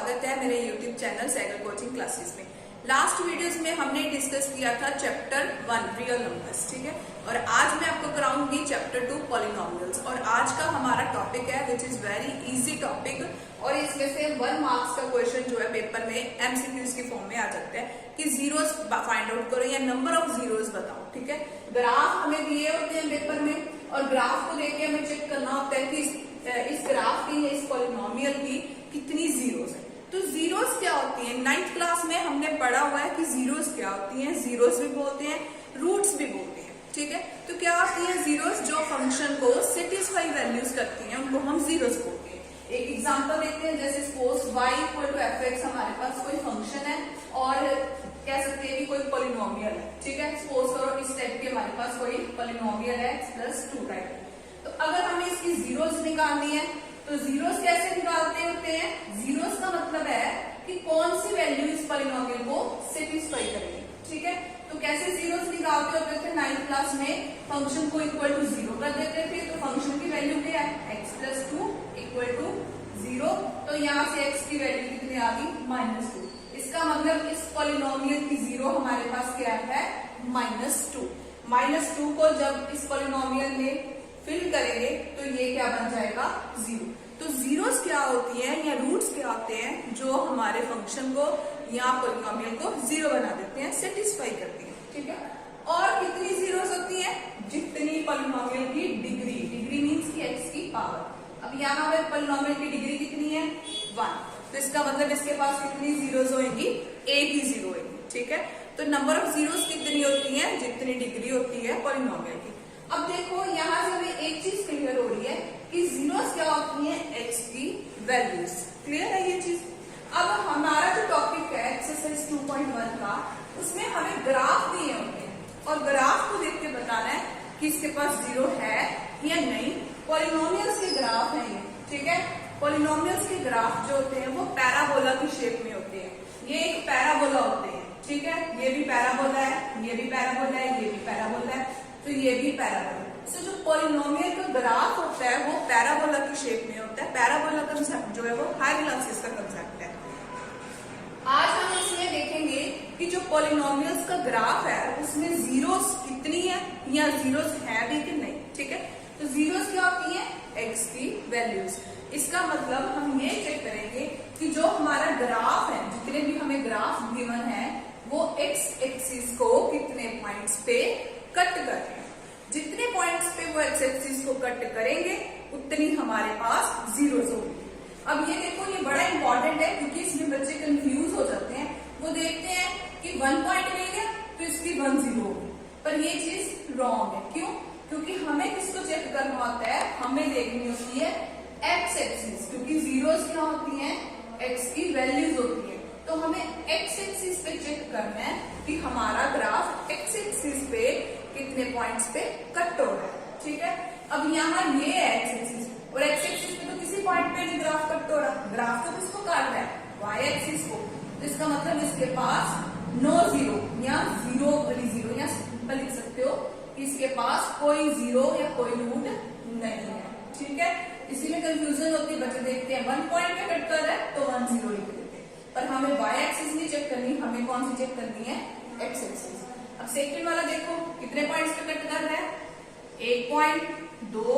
स्वागत है मेरे YouTube channel cycle coaching classes में। लास्ट वीडियोस में हमने डिस्कस किया था चैप्टर 1 रियल नंबर्स, ठीक है। और आज मैं आपको कराऊंगी चैप्टर 2 पॉलिनोमियल्स। और आज का हमारा टॉपिक है which is very easy topic, और इसमें से 1 मार्क्स का क्वेश्चन जो है पेपर में एमसीक्यूज की फॉर्म में आ सकता है कि जीरोस फाइंड आउट करो या नंबर ऑफ जीरोस बताओ, ठीक है। ग्राफ हमें दिए होते हैं पेपर में, और ग्राफ को देख के हमें चेक करना होता है कि इस ग्राफ की या इस पॉलिनोमियल की कितनी जीरोस है। तो जीरोस क्या होती है, 9th क्लास में हमने पढ़ा हुआ है कि जीरोस क्या होती हैं। जीरोस भी बोलते हैं, रूट्स भी बोलते हैं, ठीक है। तो क्या होती है जीरोस, जो फंक्शन को सेटिस्फाई वैल्यूज करती हैं उनको हम जीरोस बोलते हैं। एक एग्जांपल देखते हैं, जैसे सपोज y = f(x) हमारे पास कोई फंक्शन है और कह सकते हैं कि कोई पॉलिनोमियल है, ठीक है। सपोज करो इस टाइप की हमारे पास कोई पॉलिनोमियल है x+2 टाइप। तो अगर हमें इसकी जीरोस निकालनी है तो जीरोस कैसे निकालते होते हैं। जीरोस का मतलब है कि कौन सी वैल्यू इस पॉलिनोमियल को सेटिस्फाई करेगी, ठीक है। तो कैसे जीरोस निकालते होते थे 9th क्लास में, फंक्शन को इक्वल टू 0 कर देते थे। तो फंक्शन की वैल्यू क्या है, x+2 = 0। तो यहाँ से x की वैल्यू कितनी आ गई, -2। इसका मतलब इस पॉलिनोमियल की जीरो हमारे पास क्या है, -2। -2 को जब इस पॉलिनोमियल में फिल करेंगे तो ये क्या बन जाएगा, 0। तो जीरोस क्या होती है या रूट्स क्या होते हैं जो हमारे फंक्शन को या पॉलिनोमियल को 0 बना देते हैं, सेटिस्फाई करती हैं, ठीक है। और कितनी जीरोस होती है, जितनी पॉलिनोमियल की डिग्री, डिग्री मीन्स की x की पावर। अब यहाँ पर पॉलिनोमियल की डिग्री कितनी है, 1। तो इसका मतलब इसके पास कितनी जीरोस होंगी, एक ही जीरो होगी, ठीक है। तो नंबर ऑफ जीरोस कितनी होती है, जितनी डिग्री होती है पॉलिनोमियल की। अब देखो यहाँ से हमें एक चीज क्लियर हो रही है कि जीरोस क्या होती है, x की वैल्यूज। क्लियर है ये चीज। अब हमारा जो टॉपिक है एक्सरसाइज 2.1 का, उसमें हमें ग्राफ दिए होते हैं और ग्राफ को देख के बताना है कि इसके पास जीरो है या नहीं। पॉलिनोमियल्स के ग्राफ है ये, ठीक है। पॉलिनोमियल्स के ग्राफ जो होते हैं वो पैराबोला की शेप में होते हैं। ये एक पैराबोला होते हैं, ठीक है। ये भी पैराबोला है, ये भी पैराबोला है, ये भी पैराबोला है, तो ये भी पैराबोला। सो जो पॉलिनोमियल का ग्राफ होता है वो पैराबोला की शेप में होता है। पैराबोला कंसेप्ट जो है वो हायर क्लासेस का कंसेप्ट है। आज हम इसमें देखेंगे कि जो पॉलिनोमियल्स का ग्राफ है उसमें जीरोस कितनी है या जीरोस है भी कि नहीं, ठीक है। तो जीरोस क्या होती है, x की वैल्यूज। इसका मतलब हम ये चेक करेंगे कि जो हमारा ग्राफ है, जितने भी हमें ग्राफ गिवन है, वो x एक्सिस को कितने पॉइंट्स पे कट करते हैं। जितने पॉइंट्स पे वो x एक्सिस को कट करेंगे उतनी हमारे पास जीरोस होगी। अब ये देखो, ये बड़ा इंपॉर्टेंट है क्योंकि इसमें बच्चे कंफ्यूज हो जाते हैं। वो देखते हैं कि 1 पॉइंट मिल गया तो इसकी 1 जीरो होगी, पर ये चीज रॉन्ग है। क्यों, क्योंकि हमें किसको चेक करना होता है, हमें देखनी होती है x एक्सिस, क्योंकि जीरोस क्या होती हैं, x की वैल्यूज होती है। तो हमें x एक्सिस पे चेक करना है कि हमारा ग्राफ x एक्सिस पे कितने पॉइंट्स पे कट हो रहा है, ठीक है। अब यहाँ ये है x एक्सिस, और x एक्सिस पे तो किसी पॉइंट पे नहीं ग्राफ कट हो रहा, ग्राफ तो किसको काट रहा है, y एक्सिस को। तो इसका मतलब इसके पास नो जीरो या जीरो वाली जीरो, या सिंपल लिख सकते हो कि इसके पास कोई जीरो या कोई रूट नहीं है, ठीक है। इसी में कंफ्यूजन होती है, बच्चे देखते हैं 1 पॉइंट पे कट कर रहा है तो 1 जीरो लिख देते हैं, पर हमें y एक्सिस नहीं चेक करनी, हमें कौन सी चेक करनी है, x एक्सिस। अब सेकंड वाला देखो कितने पॉइंट्स पे कट कर रहा है, 1 पॉइंट, 2,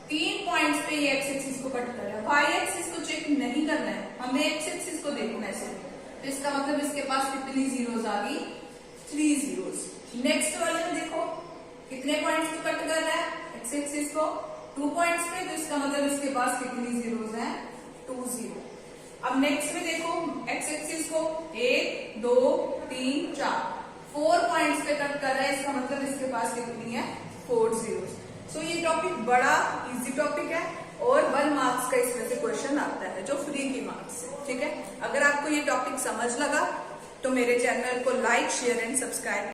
3 पॉइंट्स पे ये x एक्सिस को कट कर रहा है। y एक्सिस को चेक नहीं करना है, हमें x एक्सिस को देखना है सिर्फ। तो इसका मतलब इसके पास कितनी जीरोस आ गई, 3 जीरोस। नेक्स्ट वाले में देखो कितने पॉइंट्स पे कट कर रहा है x एक्सिस को, 2 पॉइंट्स पे, तो इसका मतलब इसके पास कितनी जीरोस हैं, 2 जीरो। अब नेक्स्ट में देखो x एक्सिस को 1, 2, 3, 4 पॉइंट्स पे कट कर रहा है, इसका मतलब इसके पास कितनी है, 4 जीरोस। सो ये टॉपिक बड़ा इजी टॉपिक है और 1 मार्क्स का इसमें से क्वेश्चन आता है जो फ्री की मार्क्स है, ठीक है। अगर आपको ये टॉपिक समझ लगा तो मेरे चैनल को लाइक, शेयर एंड सब्सक्राइब